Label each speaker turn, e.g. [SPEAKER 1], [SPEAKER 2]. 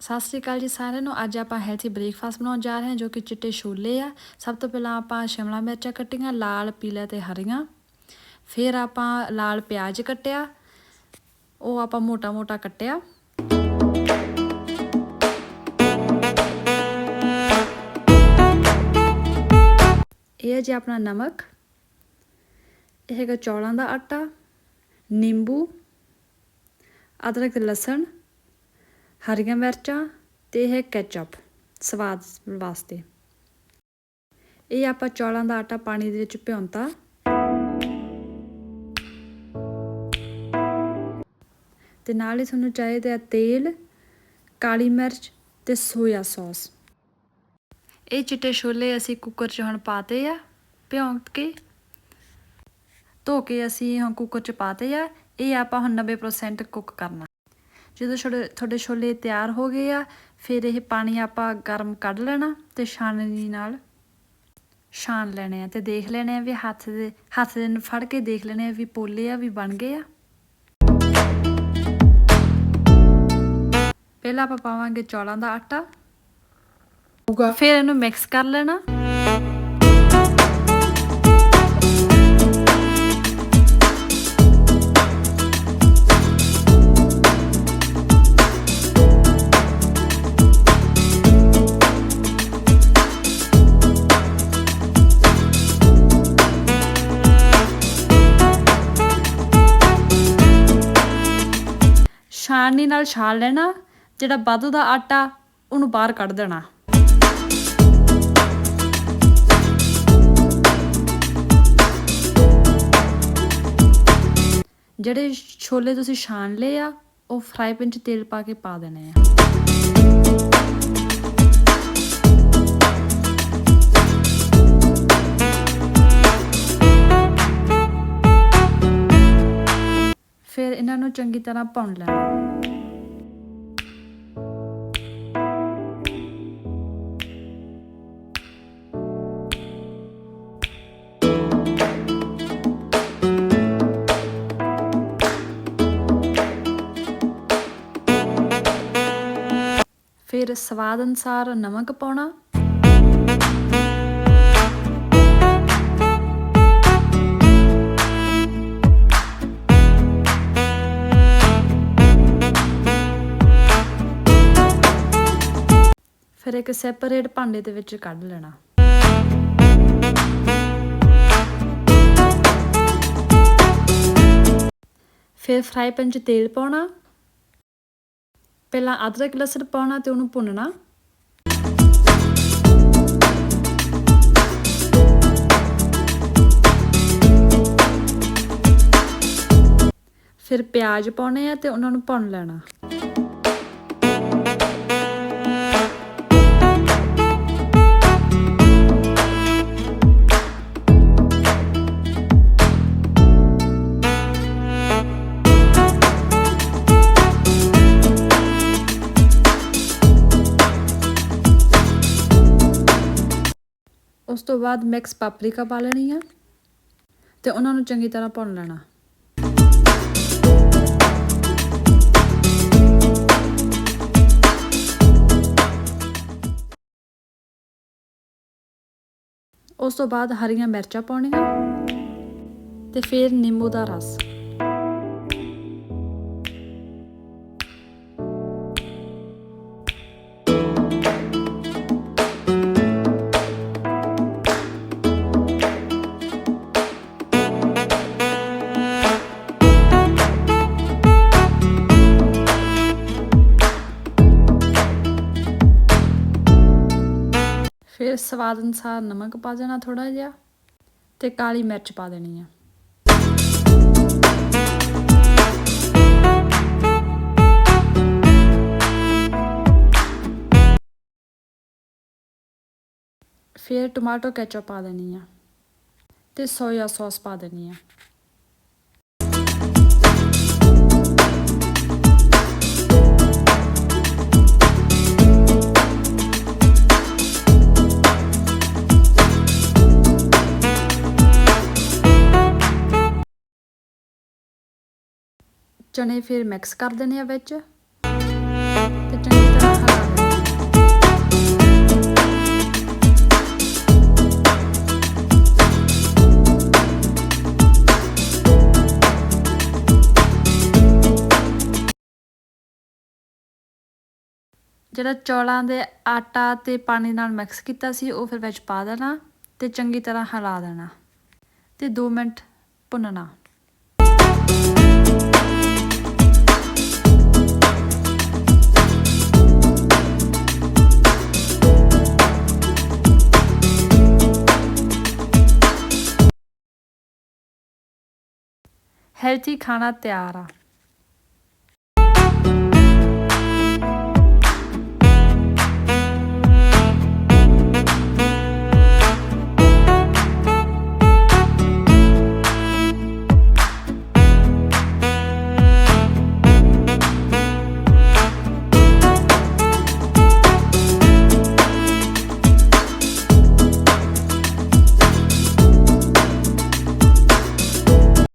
[SPEAKER 1] ਸਤਿ ਸ਼੍ਰੀ ਅਕਾਲ ਜੀ ਸਾਰਿਆਂ ਨੂੰ। ਅੱਜ ਆਪਾਂ ਹੈਲਥੀ ਬ੍ਰੇਕਫਾਸਟ ਬਣਾਉਣ ਜਾ ਰਹੇ ਹਾਂ ਜੋ ਕਿ ਚਿੱਟੇ ਛੋਲੇ ਆ। ਸਭ ਤੋਂ ਪਹਿਲਾਂ ਆਪਾਂ ਸ਼ਿਮਲਾ ਮਿਰਚਾਂ ਕੱਟੀਆਂ, ਲਾਲ, ਪੀਲਾ ਤੇ ਹਰੀਆਂ। ਫਿਰ ਆਪਾਂ ਲਾਲ ਪਿਆਜ਼ ਕੱਟਿਆ, ਉਹ ਆਪਾਂ ਮੋਟਾ ਮੋਟਾ ਕੱਟਿਆ। ਇਹ ਹੈ ਜੀ ਆਪਣਾ ਨਮਕ, ਇਹ ਹੈਗਾ ਚੌਲਾਂ ਦਾ ਆਟਾ, ਨਿੰਬੂ, ਅਦਰਕ ਤੇ ਲਸਣ, ਹਰੀਆਂ ਮਿਰਚਾਂ ਤੇ ਇਹ ਕੈਚਅਪ ਸਵਾਦ ਵਾਸਤੇ। ਇਹ ਆਪਾਂ ਚੌਲਾਂ ਦਾ ਆਟਾ ਪਾਣੀ ਦੇ ਵਿੱਚ ਭਿਉਂਤਾ। ਤੇ ਨਾਲ ਹੀ ਤੁਹਾਨੂੰ ਚਾਹੀਦਾ ਹੈ ਤੇਲ, ਕਾਲੀ ਮਿਰਚ ਤੇ ਸੋਇਆ ਸੌਸ। ਇਹ ਚਿੱਟੇ ਛੋਲੇ ਅਸੀਂ ਕੁੱਕਰ 'ਚ ਹੁਣ ਪਾਤੇ ਆ, ਭਿਉਂ ਕੇ ਧੋ ਕੇ ਅਸੀਂ ਹੁਣ ਕੁੱਕਰ 'ਚ ਪਾਤੇ ਆ। ਇਹ ਆਪਾਂ ਹੁਣ 90% ਕੁੱਕ ਕਰਨਾ। ਜਦੋਂ ਤੁਹਾਡੇ ਛੋਲੇ ਤਿਆਰ ਹੋ ਗਏ ਆ, ਫਿਰ ਇਹ ਪਾਣੀ ਆਪਾਂ ਗਰਮ ਕੱਢ ਲੈਣਾ ਤੇ ਛਾਣਨੀ ਨਾਲ ਛਾਣ ਲੈਣੇ ਆ ਤੇ ਦੇਖ ਲੈਣੇ ਆ ਵੀ ਹੱਥ ਦੇ ਨੂੰ ਫੜ ਕੇ ਦੇਖ ਲੈਣੇ ਆ ਵੀ ਪੋਲੇ ਆ, ਵੀ ਬਣ ਗਏ ਆ। ਪਹਿਲਾਂ ਆਪਾਂ ਪਾਵਾਂਗੇ ਚੌਲਾਂ ਦਾ ਆਟਾ, ਫਿਰ ਇਹਨੂੰ ਮਿਕਸ ਕਰ ਲੈਣਾ। ਛਾਣਨੀ ਨਾਲ ਛਾਣ ਲੈਣਾ, ਜਿਹੜਾ ਵਾਧੂ ਦਾ ਆਟਾ ਉਹਨੂੰ ਬਾਹਰ ਕੱਢ ਦੇਣਾ। ਜਿਹੜੇ ਛੋਲੇ ਤੁਸੀਂ ਛਾਣ ਲਏ ਆ, ਉਹ ਫਰਾਈ ਪੈਨ 'ਚ ਤੇਲ ਪਾ ਕੇ ਪਾ ਦੇਣੇ ਆ। ਫਿਰ ਇਹਨਾਂ ਨੂੰ ਚੰਗੀ ਤਰ੍ਹਾਂ ਭੁੰਨ ਲੈਣਾ। ਫਿਰ ਸਵਾਦ ਅਨੁਸਾਰ ਨਮਕ ਪਾਉਣਾ। ਫਿਰ ਇੱਕ ਸੈਪਰੇਟ ਭਾਂਡੇ ਦੇ ਵਿੱਚ ਕੱਢ ਲੈਣਾ। ਫਿਰ ਫਰਾਈ ਪੈਨ 'ਚ ਤੇਲ ਪਾਉਣਾ। ਪਹਿਲਾਂ ਅਦਰਕ ਲਸਣ ਪਾਉਣਾ ਤੇ ਉਹਨੂੰ ਭੁੰਨਣਾ। ਫਿਰ ਪਿਆਜ਼ ਪਾਉਣੇ ਆ ਤੇ ਉਹਨਾਂ ਨੂੰ ਭੁੰਨ ਲੈਣਾ। ਉਸ ਤੋਂ ਬਾਅਦ ਮਿਕਸ ਪਾਪਰਿਕਾ ਪਾ ਲੈਣੀ ਆ ਤੇ ਉਹਨਾਂ ਨੂੰ ਚੰਗੀ ਤਰ੍ਹਾਂ ਭੁੰਨ ਲੈਣਾ। ਉਸ ਤੋਂ ਬਾਅਦ ਹਰੀਆਂ ਮਿਰਚਾਂ ਪਾਉਣੀਆਂ ਤੇ ਫਿਰ ਨਿੰਬੂ ਦਾ ਰਸ। ਫਿਰ ਸਵਾਦ ਅਨੁਸਾਰ ਨਮਕ ਪਾ ਦੇਣਾ ਥੋੜ੍ਹਾ ਜਿਹਾ ਤੇ ਕਾਲੀ ਮਿਰਚ ਪਾ ਦੇਣੀ ਆ। ਫਿਰ ਟਮਾਟੋ ਕੈਚਅਪ ਪਾ ਦੇਣੀ ਆ ਤੇ ਸੋਇਆ ਸੌਸ ਪਾ ਦੇਣੀ ਆ। ਚਨੇ ਫਿਰ ਮਿਕਸ ਕਰ ਦੇਣੇ ਆ ਵਿੱਚ ਤੇ ਚੰਗੀ ਤਰ੍ਹਾਂ ਜਿਹੜਾ ਚੌਲਾਂ ਦੇ ਆਟਾ ਤੇ ਪਾਣੀ ਨਾਲ ਮਿਕਸ ਕੀਤਾ ਸੀ ਉਹ ਫਿਰ ਵਿੱਚ ਪਾ ਦੇਣਾ ਤੇ ਚੰਗੀ ਤਰ੍ਹਾਂ ਹਿਲਾ ਦੇਣਾ ਤੇ 2 ਮਿੰਟ ਭੁੰਨਣਾ। ਹੈਲਥੀ ਖਾਣਾ ਤਿਆਰ ਆ।